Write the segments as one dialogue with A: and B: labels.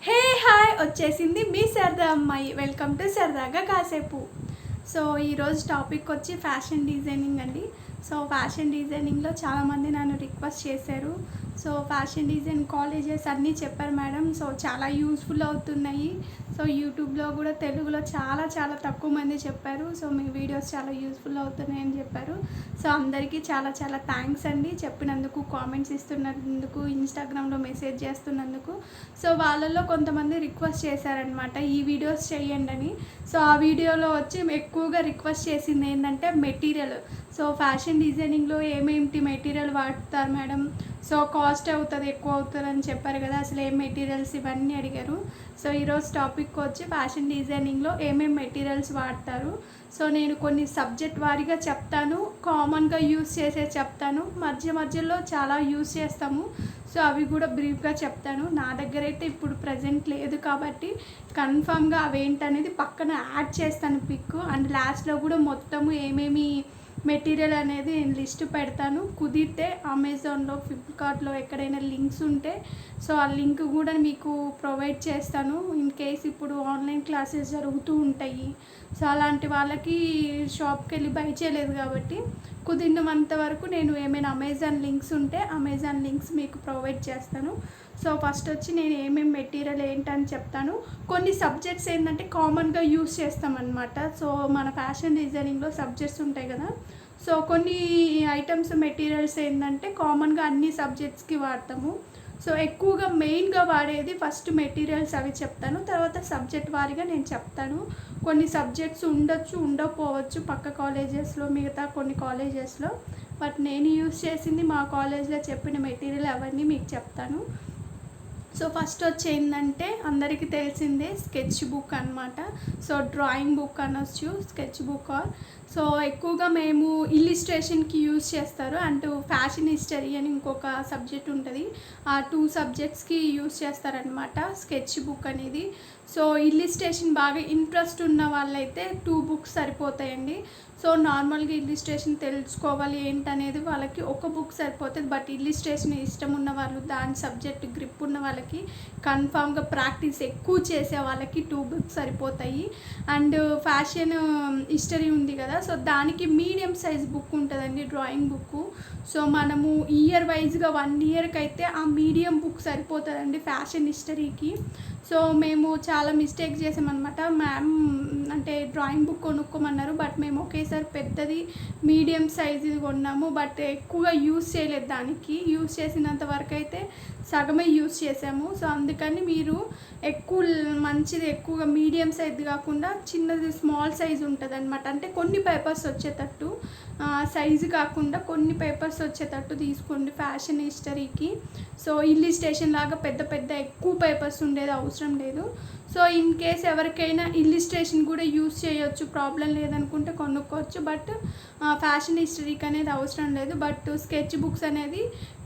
A: Hey hi వచ్చేసింది మీ సరదా అమ్మాయి. వెల్కమ్ టు సరదాగా కాసేపు. సో ఈరోజు టాపిక్ వచ్చి ఫ్యాషన్ డిజైనింగ్ అండి. సో ఫ్యాషన్ డిజైనింగ్లో చాలామంది నన్ను రిక్వెస్ట్ చేశారు. సో ఫ్యాషన్ డిజైన్ కాలేజెస్ అన్నీ చెప్పారు మేడం. సో చాలా యూస్ఫుల్ అవుతున్నాయి. సో యూట్యూబ్లో కూడా తెలుగులో చాలా తక్కువ మంది చెప్పారు. సో మీ వీడియోస్ చాలా యూస్ఫుల్ అవుతున్నాయని చెప్పారు. సో అందరికీ చాలా థ్యాంక్స్ అండి చెప్పినందుకు, కామెంట్స్ ఇస్తున్నందుకు, ఇన్స్టాగ్రామ్లో మెసేజ్ చేస్తున్నందుకు. సో వాళ్ళల్లో కొంతమంది రిక్వెస్ట్ చేశారనమాట ఈ వీడియోస్ చేయండి అని. సో ఆ వీడియోలో వచ్చి ఎక్కువగా రిక్వెస్ట్ చేసింది ఏంటంటే మెటీరియల్. సో ఫ్యాషన్ డిజైనింగ్లో ఏమేమిటి మెటీరియల్ వాడతారు మేడం, సో కాస్ట్ అవుతుంది, ఎక్కువ అవుతుంది అని చెప్పారు కదా, అసలు ఏం మెటీరియల్స్ ఇవన్నీ అడిగారు. సో ఈరోజు టాపిక్ వచ్చి ఫ్యాషన్ డిజైనింగ్లో ఏమేమి మెటీరియల్స్ వాడతారు. సో నేను కొన్ని సబ్జెక్ట్ వారీగా చెప్తాను, కామన్గా యూస్ చేసే చెప్తాను, మధ్యలో చాలా యూస్ చేస్తాము. సో అవి కూడా బ్రీఫ్గా చెప్తాను. నా దగ్గర అయితే ఇప్పుడు ప్రజెంట్ లేదు కాబట్టి కన్ఫామ్గా అవేంటనేది పక్కన యాడ్ చేస్తాను పిక్. అండ్ లాస్ట్లో కూడా మొత్తము ఏమేమి మెటీరియల్ అనేది నేను లిస్ట్ పెడతాను. కుదిరితే అమెజాన్లో, ఫ్లిప్కార్ట్లో ఎక్కడైనా లింక్స్ ఉంటే సో ఆ లింక్ కూడా మీకు ప్రొవైడ్ చేస్తాను. ఇన్ కేస్ ఇప్పుడు ఆన్లైన్ క్లాసెస్ జరుగుతూ ఉంటాయి. సో అలాంటి వాళ్ళకి షాప్కి వెళ్ళి బై చేయలేదు కాబట్టి కుదిరినంత వరకు నేను ఏమైనా అమెజాన్ లింక్స్ ఉంటే అమెజాన్ లింక్స్ మీకు ప్రొవైడ్ చేస్తాను. సో ఫస్ట్ వచ్చి నేను ఏమేమి మెటీరియల్ ఏంటని చెప్తాను. కొన్ని సబ్జెక్ట్స్ ఏంటంటే కామన్గా యూస్ చేస్తామన్నమాట. సో మన ఫ్యాషన్ డిజైనింగ్లో సబ్జెక్ట్స్ ఉంటాయి కదా, సో కొన్ని ఐటమ్స్ మెటీరియల్స్ ఏంటంటే కామన్గా అన్ని సబ్జెక్ట్స్కి వాడతాము. సో ఎక్కువగా మెయిన్గా వాడేది ఫస్ట్ మెటీరియల్స్ అవి చెప్తాను, తర్వాత సబ్జెక్ట్ వారీగా నేను చెప్తాను. కొన్ని సబ్జెక్ట్స్ ఉండొచ్చు, ఉండకపోవచ్చు పక్క కాలేజెస్లో, మిగతా కొన్ని కాలేజెస్లో. బట్ నేను యూస్ చేసింది మా కాలేజ్లో చెప్పిన మెటీరియల్ అవన్నీ మీకు చెప్తాను. సో ఫస్ట్ వచ్చి ఏంటంటే అందరికీ తెలిసిందే స్కెచ్ బుక్ అనమాట. సో డ్రాయింగ్ బుక్ అనొచ్చు, స్కెచ్ బుక్. సో ఎక్కువగా మేము ఇల్లిస్ట్రేషన్కి యూజ్ చేస్తారు. అంటూ ఫ్యాషన్ హిస్టరీ అని ఇంకొక సబ్జెక్ట్ ఉంటుంది, ఆ 2 సబ్జెక్ట్స్కి యూజ్ చేస్తారనమాట స్కెచ్ బుక్ అనేది. సో ఇల్లిస్ట్రేషన్ బాగా ఇంట్రెస్ట్ ఉన్న వాళ్ళైతే 2 బుక్స్ సరిపోతాయండి. సో నార్మల్గా ఇల్లిస్ట్రేషన్ తెలుసుకోవాలి ఏంటనేది వాళ్ళకి ఒక బుక్ సరిపోతుంది. బట్ ఇల్లిస్ట్రేషన్ ఇష్టం ఉన్న వాళ్ళు, దాని సబ్జెక్ట్ గ్రిప్ ఉన్న వాళ్ళకి, కన్ఫామ్గా ప్రాక్టీస్ ఎక్కువ చేసే వాళ్ళకి 2 బుక్స్ సరిపోతాయి. అండ్ ఫ్యాషన్ హిస్టరీ ఉంది కదా, సో దానికి మీడియం సైజ్ బుక్ ఉంటుందండి, డ్రాయింగ్ బుక్. సో మనము ఇయర్ వైజ్గా 1 ఇయర్కి అయితే ఆ మీడియం బుక్ సరిపోతుందండి ఫ్యాషన్ హిస్టరీకి. సో మేము చాలా మిస్టేక్ చేసామన్నమాట. మ్యామ్ అంటే డ్రాయింగ్ బుక్ కొనుక్కోమన్నారు, బట్ మేము ఒకేసారి పెద్దది మీడియం సైజు కొన్నాము. బట్ ఎక్కువగా యూస్ చేయలేదు, దానికి యూస్ చేసినంత వరకు అయితే సగమే యూస్ చేసాము. సో అందుకని మీరు మంచిది ఎక్కువగా మీడియం సైజ్ కాకుండా చిన్నది స్మాల్ సైజు ఉంటుంది అనమాట. అంటే కొన్ని పేపర్స్ వచ్చేటట్టు, సైజు కాకుండా కొన్ని పేపర్స్ వచ్చేటట్టు తీసుకోండి ఫ్యాషన్ హిస్టరీకి. సో ఇల్లిస్ట్రేషన్ లాగా పెద్ద ఎక్కువ పేపర్స్ ఉండేది అవసరం లేదు. సో ఇన్ కేస్ ఎవరికైనా ఇల్లిస్ట్రేషన్ కూడా యూస్ చేయొచ్చు, ప్రాబ్లం లేదనుకుంటే కొనుక్కోవచ్చు. బట్ ఫ్యాషన్ హిస్టరీకి అనేది అవసరం లేదు. బట్ స్కెచ్ బుక్స్ అనేది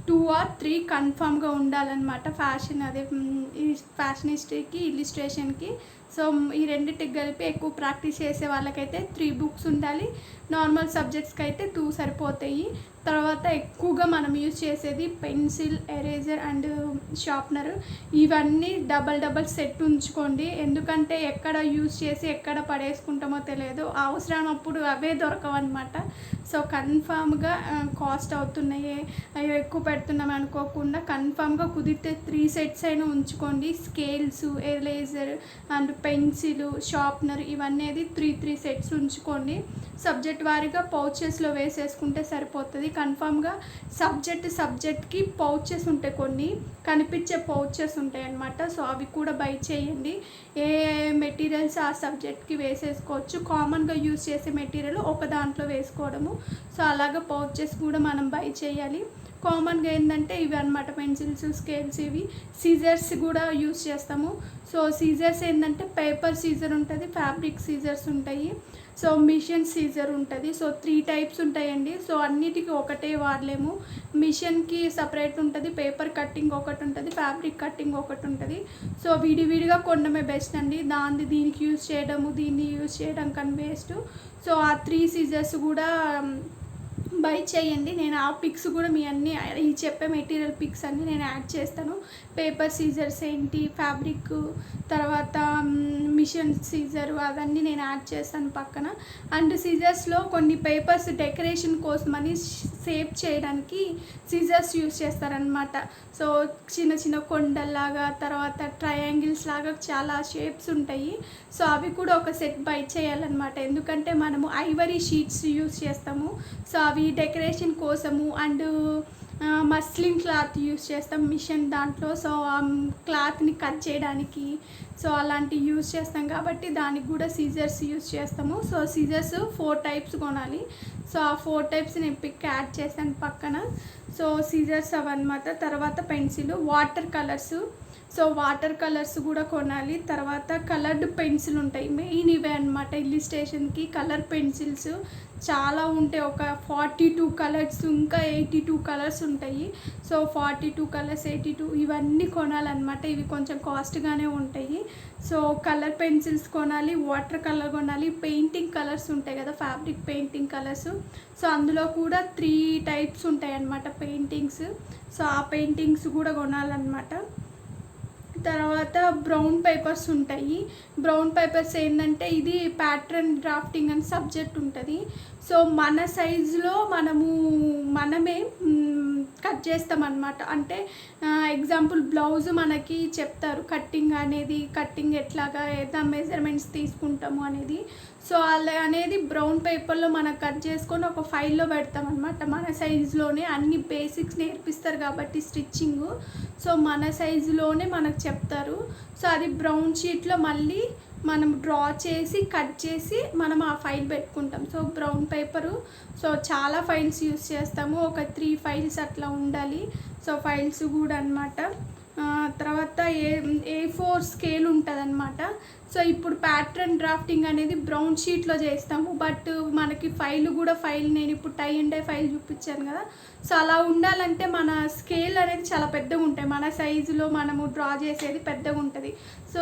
A: 2 or 3 కన్ఫామ్గా ఉండాలన్నమాట. ఫ్యాషన్ హిస్టరీకి, ఇల్లిస్ట్రేషన్కి. సో ఈ రెండింటికి కలిపి ఎక్కువ ప్రాక్టీస్ చేసే వాళ్ళకైతే 3 బుక్స్ ఉండాలి. నార్మల్ సబ్జెక్ట్స్కి అయితే 2 సరిపోతాయి. తర్వాత ఎక్కువగా మనం యూజ్ చేసేది పెన్సిల్, ఎరేజర్ అండ్ షార్ప్నర్. ఇవన్నీ డబల్ సెట్ ఉంచుకోండి. ఎందుకంటే ఎక్కడ యూజ్ చేసి ఎక్కడ పడేసుకుంటామో తెలియదు, అవసరం అప్పుడు అవే దొరకవన్నమాట. సో కన్ఫామ్గా కాస్ట్ అవుతున్నాయి, అవి ఎక్కువ పెడుతున్నాం అనుకోకుండా కన్ఫామ్గా కుదిరితే 3 సెట్స్ అయినా ఉంచుకోండి. Scales, eraser and pencil, sharpener ఇవన్నీ 3 సెట్స్ ఉంచుకోండి. సబ్జెక్ట్ వారీగా పౌచెస్లో వేసేసుకుంటే సరిపోతుంది. కన్ఫామ్గా సబ్జెక్ట్కి పౌచెస్ ఉంటాయి, కొన్ని కనిపించే పౌచెస్ ఉంటాయి అన్నమాట. సో అవి కూడా బై చేయండి. ఏ మెటీరియల్స్ ఆ సబ్జెక్ట్కి వేసేసుకోవచ్చు. కామన్గా యూజ్ చేసే మెటీరియల్ ఒక దాంట్లో వేసుకోవడము. సో అలాగా పౌచెస్ కూడా మనం బై చేయాలి. కామన్గా ఏంటంటే ఇవి అనమాట, పెన్సిల్స్, స్కేల్స్, ఇవి. సీజర్స్ కూడా యూజ్ చేస్తాము. సో సీజర్స్ ఏంటంటే పేపర్ సీజర్ ఉంటుంది, ఫ్యాబ్రిక్ సీజర్స్ ఉంటాయి, సో మిషన్ సీజర్ ఉంటుంది. సో 3 టైప్స్ ఉంటాయండి. సో అన్నిటికీ ఒకటే వాడలేము. మిషన్కి సపరేట్ ఉంటుంది, పేపర్ కట్టింగ్ ఒకటి ఉంటుంది, ఫ్యాబ్రిక్ కట్టింగ్ ఒకటి ఉంటుంది. సో విడివిడిగా కొనడమే బెస్ట్ అండి. దీనికి యూజ్ చేయడము, దీన్ని యూజ్ చేయడం కన్నా వేస్ట్. సో ఆ 3 సీజర్స్ కూడా బై చేయండి. నేను ఆ పిక్స్ కూడా మీ అన్ని ఈ చెప్పే మెటీరియల్ పిక్స్ అన్నీ నేను యాడ్ చేస్తాను. పేపర్ సీజర్స్ ఏంటి, ఫ్యాబ్రిక్, తర్వాత మిషన్ సీజరు అవన్నీ నేను యాడ్ చేస్తాను పక్కన. అండ్ సీజర్స్లో కొన్ని పేపర్స్ డెకరేషన్ కోసమని షేప్ చేయడానికి సీజర్స్ యూస్ చేస్తారనమాట. సో చిన్న చిన్న కొండల్లాగా, తర్వాత ట్రయాంగిల్స్ లాగా చాలా షేప్స్ ఉంటాయి. సో అవి కూడా ఒక సెట్ బై చేయాలన్నమాట, ఎందుకంటే మనము ఐవరీ షీట్స్ యూస్ చేస్తాము. సో అవి డెకరేషన్ కోసము. అండ్ మస్లిన్ క్లాత్ యూస్ చేస్తాం మిషన్ దాంట్లో. సో ఆ క్లాత్ని కట్ చేయడానికి సో అలాంటివి యూస్ చేస్తాం కాబట్టి దానికి కూడా సీజర్స్ యూస్ చేస్తాము. సో సీజర్స్ 4 టైప్స్ కొనాలి. సో ఆ 4 టైప్స్ నేను పిక్ యాడ్ చేశాను పక్కన. సో సీజర్స్ అవన్నమాట. తర్వాత pencil, water colours. So water colours కూడా కొనాలి. తర్వాత కలర్డ్ పెన్సిల్ ఉంటాయి, మెయిన్ ఇవే అనమాట. ఇల్లిస్ట్రేషన్కి కలర్ పెన్సిల్స్ చాలా ఉంటాయి, ఒక 42 కలర్స్, ఇంకా 82 కలర్స్ ఉంటాయి. సో 42 కలర్స్, 82 ఇవన్నీ కొనాలన్నమాట. ఇవి కొంచెం కాస్ట్గానే ఉంటాయి. సో కలర్ పెన్సిల్స్ కొనాలి, వాటర్ కలర్ కొనాలి, పెయింటింగ్ కలర్స్ ఉంటాయి కదా, ఫ్యాబ్రిక్ పెయింటింగ్ కలర్స్. సో అందులో కూడా 3 టైప్స్ ఉంటాయి అన్నమాట పెయింటింగ్స్. సో ఆ పెయింటింగ్స్ కూడా కొనాలన్నమాట. తర్వాత బ్రౌన్ పేపర్స్ ఉంటాయి. బ్రౌన్ పేపర్స్ ఏంటంటే ఇది ప్యాటర్న్ డ్రాఫ్టింగ్ అని సబ్జెక్ట్ ఉంటుంది. సో మన సైజులో మనమే కట్ చేస్తామన్నమాట. అంటే ఎగ్జాంపుల్ బ్లౌజ్ మనకి చెప్తారు కట్టింగ్ ఎట్లాగా మెజర్మెంట్స్ తీసుకుంటాము అనేది. సో అలా అనేది బ్రౌన్ పేపర్లో మనం కట్ చేసుకొని ఒక ఫైల్లో పెడతామన్నమాట. మన సైజులోనే అన్ని బేసిక్స్ నేర్పిస్తారు కాబట్టి స్టిచ్చింగ్. సో మన సైజులోనే మనకు చెప్తారు. సో అది బ్రౌన్ షీట్లో మళ్ళీ మనం డ్రా చేసి కట్ చేసి మనం ఆ ఫైల్ పెట్టుకుంటాం. సో బ్రౌన్ పేపరు సో చాలా ఫైల్స్ యూస్ చేస్తాము, ఒక 3 ఫైల్స్ అట్లా ఉండాలి. సో ఫైల్స్ కూడా అనమాట. తర్వాత A4 స్కేల్ ఉంటుంది అనమాట. సో ఇప్పుడు ప్యాటర్న్ డ్రాఫ్టింగ్ అనేది బ్రౌన్ షీట్లో చేస్తాము, బట్ మనకి ఫైల్ నేను ఇప్పుడు టై అండ్ డై ఫైల్ చూపించాను కదా. సో అలా ఉండాలంటే మన స్కేల్ అనేది చాలా పెద్దగా ఉంటాయి, మన సైజులో మనము డ్రా చేసేది పెద్దగా ఉంటుంది. సో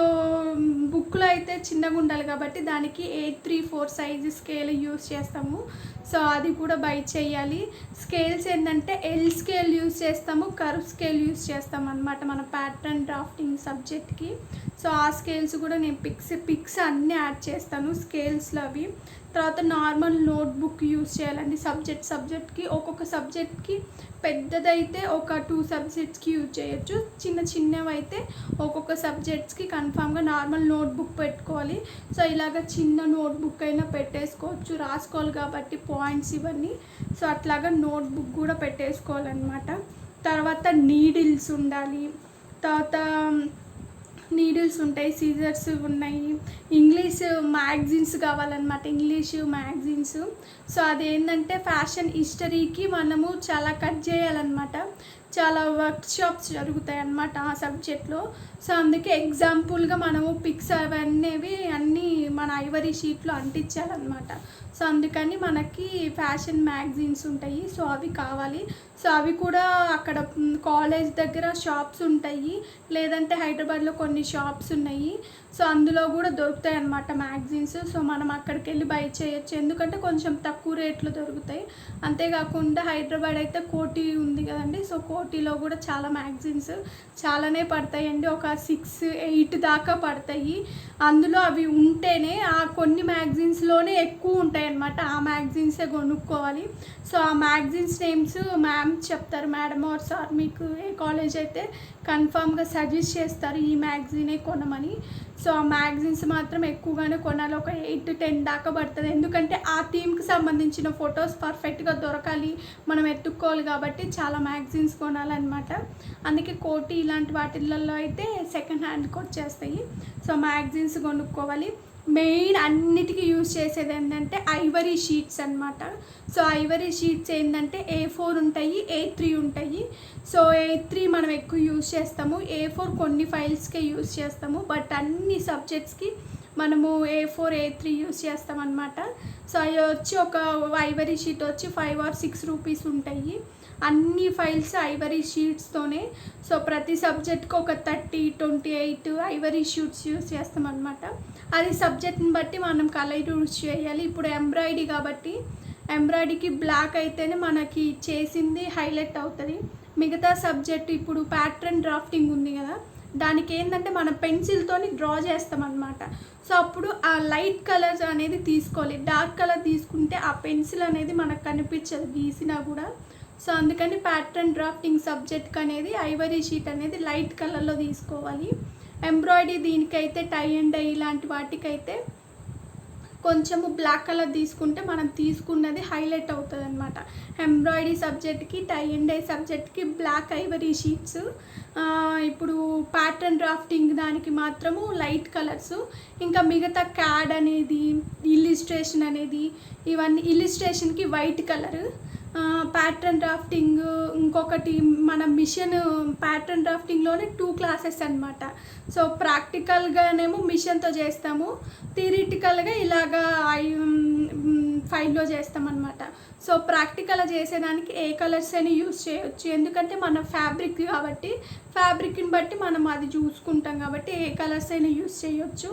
A: బుక్లో అయితే చిన్నగా ఉండాలి కాబట్టి దానికి 834 సైజు స్కేల్ యూస్ చేస్తాము. సో అది కూడా బై చేయాలి. స్కేల్స్ ఏంటంటే ఎల్ స్కేల్ యూస్ చేస్తాము, కర్వ్ స్కేల్ యూస్ చేస్తాం అనమాట మన ప్యాటర్న్ డ్రాఫ్టింగ్ సబ్జెక్ట్కి. సో ఆ స్కేల్స్ కూడా నేను పిక్స్ అన్నీ యాడ్ చేస్తాను స్కేల్స్లో అవి. తర్వాత నార్మల్ నోట్బుక్ యూస్ చేయాలండి సబ్జెక్ట్కి. ఒక్కొక్క సబ్జెక్ట్కి పెద్దదైతే ఒక 2 సబ్జెక్ట్స్కి యూజ్ చేయొచ్చు, చిన్నవైతే ఒక్కొక్క సబ్జెక్ట్స్కి కన్ఫామ్గా నార్మల్ నోట్బుక్ పెట్టుకోవాలి. సో ఇలాగ చిన్న నోట్బుక్ అయినా పెట్టేసుకోవచ్చు, రాసుకోవాలి కాబట్టి పాయింట్స్ ఇవన్నీ. సో అట్లాగా నోట్బుక్ కూడా పెట్టేసుకోవాలన్నమాట. తర్వాత నీడిల్స్ ఉండాలి, తర్వాత నీడిల్స్ ఉంటాయి, సీజర్స్ ఉన్నాయి, ఇంగ్లీష్ మ్యాగజైన్స్ కావాలన్నమాట, ఇంగ్లీష్ మ్యాగజైన్స్. సో అదేంటంటే ఫ్యాషన్ హిస్టరీకి మనము చాలా కట్ చేయాలన్నమాట, చాలా వర్క్ షాప్స్ జరుగుతాయి అన్నమాట ఆ సబ్జెక్ట్లో. సో అందుకే ఎగ్జాంపుల్గా మనము పిక్స్ అన్నీ మన ఐవరీ షీట్లో అంటించాలన్నమాట. సో అందుకని మనకి ఫ్యాషన్ మ్యాగజైన్స్ ఉంటాయి, సో అవి కావాలి. సో అవి కూడా అక్కడ కాలేజ్ దగ్గర షాప్స్ ఉంటాయి, లేదంటే హైదరాబాద్లో కొన్ని షాప్స్ ఉన్నాయి. సో అందులో కూడా దొరుకుతాయి అన్నమాట మ్యాగజైన్స్. సో మనం అక్కడికి వెళ్ళి బై చేయొచ్చు, ఎందుకంటే కొంచెం తక్కువ రేట్లో దొరుకుతాయి. అంతేకాకుండా హైదరాబాద్ అయితే కోటి ఉంది కదండి. సో కోటిలో కూడా చాలా మ్యాగజైన్స్ చాలానే పడతాయండి, ఒక 6-8 దాకా పడతాయి. అందులో అవి ఉంటేనే ఆ కొన్ని మ్యాగజైన్స్లోనే ఎక్కువ ఉంటాయి అన్నమాట, ఆ మ్యాగజైన్సే కొనుక్కోవాలి. సో ఆ మ్యాగజైన్స్ నేమ్స్ మ్యామ్ చెప్తారు, మేడం ఆర్ సార్ మీకు ఏ కాలేజ్ అయితే కన్ఫామ్గా సజెస్ట్ చేస్తారు ఈ మ్యాగజైనే కొనమని. సో ఆ మ్యాగజైన్స్ మాత్రం ఎక్కువగానే కొనాలి, ఒక 8-10 దాకా పడుతుంది. ఎందుకంటే ఆ థీమ్కి సంబంధించిన ఫొటోస్ పర్ఫెక్ట్గా దొరకాలి, మనం ఎత్తుక్కోవాలి కాబట్టి చాలా మ్యాగజైన్స్ కొనాలన్నమాట. అందుకే కోటి ఇలాంటి వాటిల్లో అయితే సెకండ్ హ్యాండ్కి వచ్చేస్తాయి. సో మ్యాగజైన్స్ కొనుక్కోవాలి. మెయిన్ అన్నిటికీ యూజ్ చేసేది ఏంటంటే ఐవరీ షీట్స్ అనమాట. సో ఐవరీ షీట్స్ ఏంటంటే A4 ఉంటాయి, A3 ఉంటాయి. సో A3 మనం ఎక్కువ యూజ్ చేస్తాము, A4 కొన్ని ఫైల్స్కే యూజ్ చేస్తాము, బట్ అన్ని సబ్జెక్ట్స్కి మనము A4 A3 యూజ్ చేస్తామన్నమాట. సో అవి వచ్చి ఒక ఐవరీ షీట్ వచ్చి 5 or 6 రూపీస్ ఉంటాయి. అన్ని ఫైల్స్ ఐవరీ షీట్స్తోనే. సో ప్రతి సబ్జెక్ట్కి ఒక 30-28 ఐవరీ షీట్స్ యూజ్ చేస్తామన్నమాట. అది సబ్జెక్ట్ని బట్టి మనం కలర్ యూజ్ చేయాలి. ఇప్పుడు ఎంబ్రాయిడరీ కాబట్టి ఎంబ్రాయిడరీకి బ్లాక్ అయితేనే మనకి చేసింది హైలైట్ అవుతుంది, మిగతా సబ్జెక్ట్ ఇప్పుడు ప్యాటర్న్ డ్రాఫ్టింగ్ ఉంది కదా, దానికి ఏంటంటే మనం పెన్సిల్తోని డ్రా చేస్తామన్నమాట. సో అప్పుడు ఆ లైట్ కలర్స్ అనేది తీసుకోవాలి. డార్క్ కలర్ తీసుకుంటే ఆ పెన్సిల్ అనేది మనకు కనిపించదు గీసినా కూడా. సో అందుకని ప్యాటర్న్ డ్రాఫ్టింగ్ సబ్జెక్ట్కి అనేది ఐవరీ షీట్ అనేది లైట్ కలర్లో తీసుకోవాలి. ఎంబ్రాయిడరీ దీనికైతే టై అండ్ డై ఇలాంటి వాటికైతే కొంచెము బ్లాక్ కలర్ తీసుకుంటే మనం తీసుకున్నది హైలైట్ అవుతుంది అనమాట. ఎంబ్రాయిడరీ సబ్జెక్ట్కి, టై అండ్ డై సబ్జెక్ట్కి బ్లాక్ ఐవరీ షీట్స్. ఇప్పుడు ప్యాటర్న్ డ్రాఫ్టింగ్ దానికి మాత్రము లైట్ కలర్స్. ఇంకా మిగతా క్యాడ్ అనేది, ఇల్లిస్ట్రేషన్ అనేది, ఇవన్నీ ఇల్లిస్ట్రేషన్కి వైట్ కలర్. ప్యాటర్న్ డ్రాఫ్టింగ్ ఇంకొకటి మన మిషన్ ప్యాటర్న్ డ్రాఫ్టింగ్లోనే 2 క్లాసెస్ అనమాట. సో ప్రాక్టికల్గానేమో మిషన్తో చేస్తాము, థియరిటికల్గా ఇలాగా ఫైల్లో చేస్తామన్నమాట. సో ప్రాక్టికల్ చేసేదానికి ఏ కలర్స్ అయినా యూజ్ చేయొచ్చు, ఎందుకంటే మన ఫ్యాబ్రిక్ కాబట్టి ఫ్యాబ్రిక్ని బట్టి మనం అది చూసుకుంటాం కాబట్టి ఏ కలర్స్ అయినా యూజ్ చేయొచ్చు.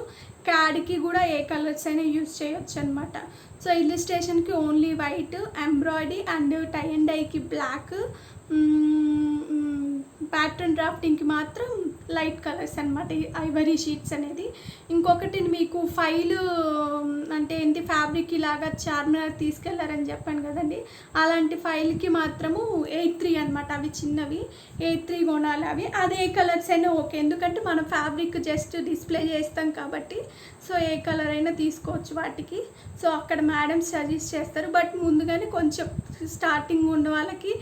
A: క్యాడ్కి కూడా ఏ కలర్స్ అయినా యూజ్ చేయొచ్చు అనమాట. సో ఇల్లిస్ట్రేషన్కి only white, embroidery and tie and డైకి బ్లాక్, ప్యాటర్న్ డ్రాఫ్టింగ్కి మాత్రం లైట్ కలర్స్ అనమాట ఐవరీ షీట్స్ అనేది. ఇంకొకటి మీకు ఫైల్ అంటే ఏంటి, ఫ్యాబ్రిక్ ఇలాగా చార్మినార్ తీసుకెళ్లారని చెప్పాను కదండి, అలాంటి ఫైల్కి మాత్రము 8-3 అనమాట. అవి చిన్నవి 8-3 కొనాలి. అవి అదే కలర్స్ అయినా ఓకే, ఎందుకంటే మనం ఫ్యాబ్రిక్ జస్ట్ డిస్ప్లే చేస్తాం కాబట్టి. సో ఏ కలర్ అయినా తీసుకోవచ్చు వాటికి. సో అక్కడ మేడం సజెస్ట్ చేస్తారు, బట్ ముందుగానే కొంచెం స్టార్టింగ్ ఉన్న వాళ్ళకి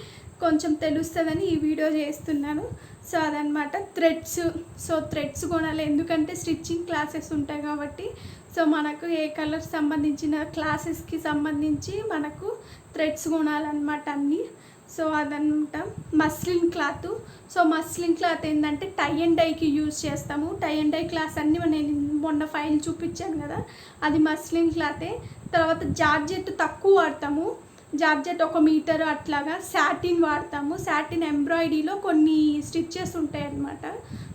A: కొంచెం తెలుస్తుందని ఈ వీడియో చేస్తున్నాను. సో అదనమాట. థ్రెడ్స్ కొనాలి, ఎందుకంటే స్టిచ్చింగ్ క్లాసెస్ ఉంటాయి కాబట్టి. సో మనకు ఏ కలర్ సంబంధించిన క్లాసెస్కి సంబంధించి మనకు థ్రెడ్స్ కొనాలన్నమాట అన్నీ. సో అదనమాట. Muslin cloth. So muslin cloth ఏంటంటే టై అండ్ డైకి యూజ్ చేస్తాము. టై అండ్ డై క్లాస్ అన్నీ నేను మొన్న ఫైల్ చూపించాను కదా, అది మస్లిన్ క్లాతే. తర్వాత జార్జెట్ తక్కువ వాడతాము, జార్జెట్ 1 మీటర్ అట్లాగా. సాటిన్ వాడతాము, సాటిన్ ఎంబ్రాయిడరీలో కొన్ని స్టిచ్చెస్ ఉంటాయి అన్నమాట.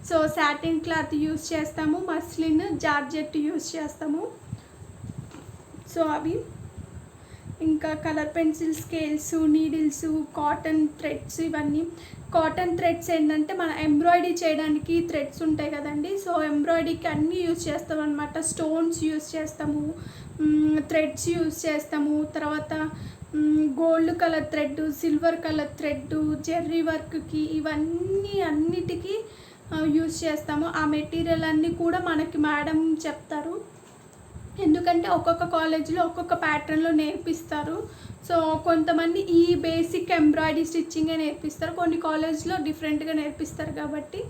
A: సో సాటిన్ క్లాత్ యూజ్ చేస్తాము, మస్లిన్, జార్జెట్ యూజ్ చేస్తాము. సో అవి ఇంకా colour pencil, scales, needles, cotton threads. ఇవన్నీ కాటన్ థ్రెడ్స్ ఏంటంటే మన ఎంబ్రాయిడరీ చేయడానికి థ్రెడ్స్ ఉంటాయి కదండి. సో ఎంబ్రాయిడరీకి అన్నీ యూజ్ చేస్తాం అనమాట. స్టోన్స్ యూజ్ చేస్తాము, థ్రెడ్స్ యూజ్ చేస్తాము. తర్వాత gold colour thread, silver colour thread, Jerry వర్క్కి ఇవన్నీ అన్నిటికీ యూజ్ చేస్తాము. ఆ మెటీరియల్ అన్నీ కూడా మనకి మేడం చెప్తారు, ఎందుకంటే ఒక్కొక్క కాలేజీలో ఒక్కొక్క ప్యాటర్న్లో నేర్పిస్తారు. సో కొంతమంది ఈ బేసిక్ ఎంబ్రాయిడరీ స్టిచ్చింగే నేర్పిస్తారు, కొన్ని కాలేజ్లో డిఫరెంట్గా నేర్పిస్తారు కాబట్టి.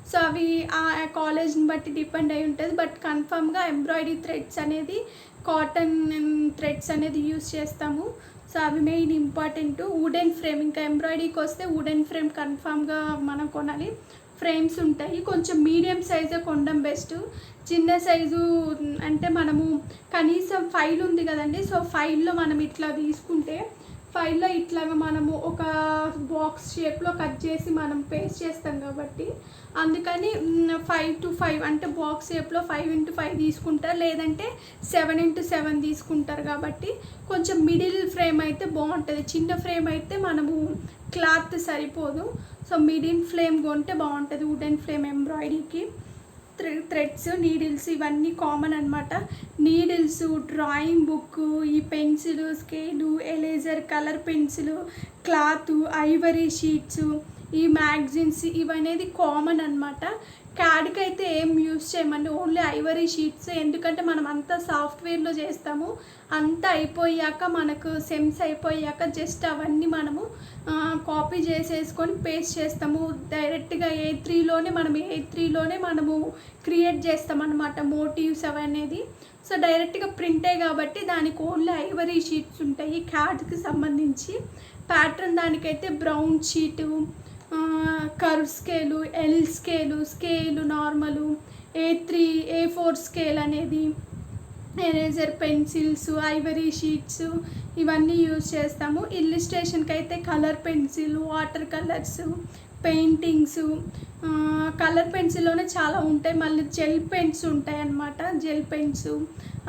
A: సో అవి ఆ కాలేజ్ని బట్టి డిపెండ్ అయి ఉంటుంది. బట్ కన్ఫామ్గా ఎంబ్రాయిడరీ థ్రెడ్స్ అనేది, కాటన్ థ్రెడ్స్ అనేది యూజ్ చేస్తాము. సో అవి మెయిన్ ఇంపార్టెంట్. వుడెన్ ఫ్రేమ్, ఇంకా ఎంబ్రాయిడరీకి వస్తే వుడెన్ ఫ్రేమ్ కన్ఫామ్గా మనం కొనాలి. ఫ్రేమ్స్ ఉంటాయి, కొంచెం మీడియం సైజే కొనడం బెస్ట్. చిన్న సైజు అంటే మనము కనీసం ఫైల్ ఉంది కదండి, సో ఫైల్లో మనం ఇట్లా తీసుకుంటే, ఫైల్లో ఇట్లాగా మనము ఒక బాక్స్ షేప్లో కట్ చేసి మనం పేస్ట్ చేస్తాం కాబట్టి, అందుకని 5x5 అంటే బాక్స్ షేప్లో 5x5 తీసుకుంటారు, లేదంటే 7x7 తీసుకుంటారు. కాబట్టి కొంచెం మిడిల్ ఫ్రేమ్ అయితే బాగుంటుంది. చిన్న ఫ్రేమ్ అయితే మనము క్లాత్ సరిపోదు. సో మిడిల్ ఫ్రేమ్ కొంటే బాగుంటుంది వుడెన్ ఫ్రేమ్ ఎంబ్రాయిడరీకి. థ్రెడ్స్, నీడిల్స్ ఇవన్నీ కామన్ అనమాట. నీడిల్స్, డ్రాయింగ్ బుక్, ఈ pencil, scale, eraser, colour pencil, cloth, Ivory sheets, ఈ మ్యాగజైన్స్ ఇవనేది కామన్ అనమాట. క్యాడ్కి అయితే ఏం యూజ్ చేయమండి, ఓన్లీ ఐవరీ షీట్స్. ఎందుకంటే మనం అంతా సాఫ్ట్వేర్లో చేస్తాము, అంతా అయిపోయాక మనకు సెమ్స్ అయిపోయాక జస్ట్ అవన్నీ మనము కాపీ చేసేసుకొని పేస్ట్ చేస్తాము. డైరెక్ట్గా A3లోనే మనము క్రియేట్ చేస్తామన్నమాట మోటివ్స్ అవనేది. సో డైరెక్ట్గా ప్రింటే కాబట్టి దానికి ఓన్లీ ఐవరీ షీట్స్ ఉంటాయి క్యాడ్కి సంబంధించి. ప్యాటర్న్ దానికైతే brown sheet, curve scale, L scale normal, A4 scale అనేది, ఎరేజర్, పెన్సిల్స్, ఐవరీ షీట్స్ ఇవన్నీ యూజ్ చేస్తాము. ఇల్లిస్ట్రేషన్కి అయితే colour pencil, water colours, paintings, colour పెన్సిల్లోనే చాలా ఉంటాయి. మళ్ళీ జెల్ పెన్స్ ఉంటాయి అన్నమాట. జెల్ పెన్స్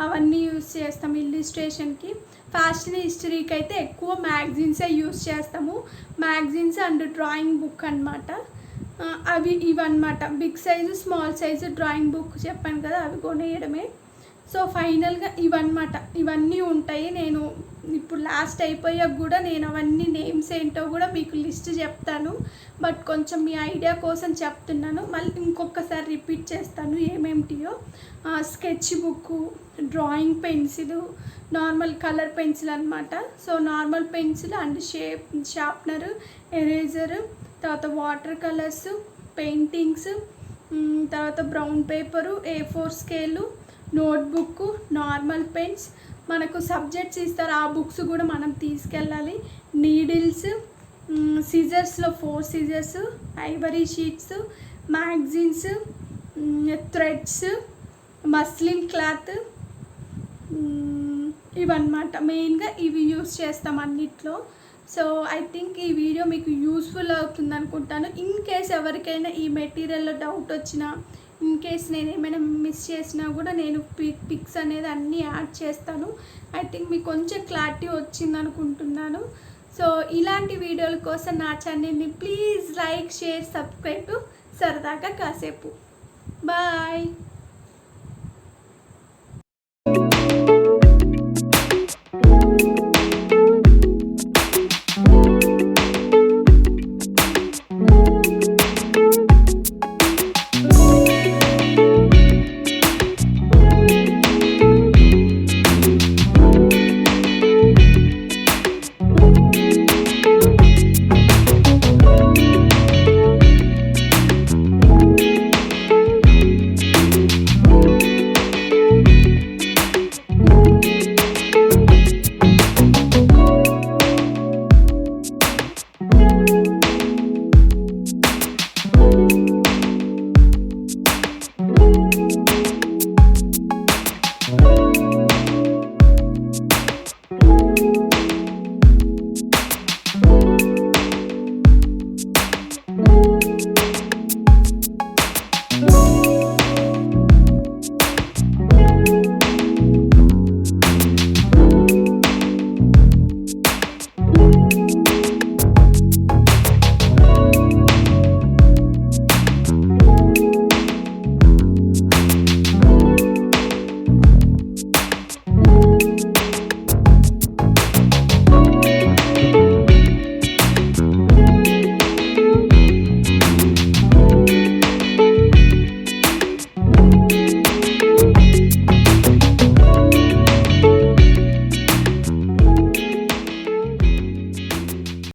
A: అవన్నీ యూస్ చేస్తాం ఇల్లుస్ట్రేషన్కి. ఫ్యాషన్ హిస్టరీకి అయితే ఎక్కువ మ్యాగజైన్సే యూస్ చేస్తాము. మ్యాగజైన్స్ అండ్ డ్రాయింగ్ బుక్ అనమాట. ఇవన్నమాట. Big size small size drawing book చెప్పాను కదా, అవి కొనేయడమే. సో ఫైనల్గా ఇవన్నీ ఉంటాయి. నేను ఇప్పుడు లాస్ట్ అయిపోయాక కూడా నేను అవన్నీ నేమ్స్ ఏంటో కూడా మీకు లిస్ట్ చెప్తాను. బట్ కొంచెం మీ ఐడియా కోసం చెప్తున్నాను. మళ్ళీ ఇంకొకసారి రిపీట్ చేస్తాను ఏమేమిటియో. Sketch book, drawing pencil, normal colour pencil అనమాట. So normal pencil and sharpener, eraser, తర్వాత వాటర్ కలర్స్, పెయింటింగ్స్, తర్వాత brown paper, A4 scale, notebook, normal pens, మనకు సబ్జెక్ట్స్ ఇస్తారు ఆ బుక్స్ కూడా మనం తీసుకెళ్ళాలి. నీడిల్స్, సిజర్స్లో 4 scissors, ivory sheets, magazines, threads, muslin cloth, ఇవన్నమాట. మెయిన్గా ఇవి యూస్ చేస్తాం అన్నిట్లో. సో ఐ థింక్ ఈ వీడియో మీకు యూస్ఫుల్ అవుతుంది అనుకుంటాను. ఇన్ కేస్ ఎవరికైనా ఈ మెటీరియల్లో డౌట్ వచ్చినా, ఇన్ కేస్ నేను ఏమైనా మిస్ చేసినా కూడా నేను పిక్స్ అనేది అన్నీ యాడ్ చేస్తాను. ఐ థింక్ మీకు కొంచెం క్లారిటీ వచ్చింది అనుకుంటున్నాను. సో ఇలాంటి వీడియోల కోసం నా ఛానల్ని please like, share, subscribe to సరదాగా కాసేపు. బాయ్.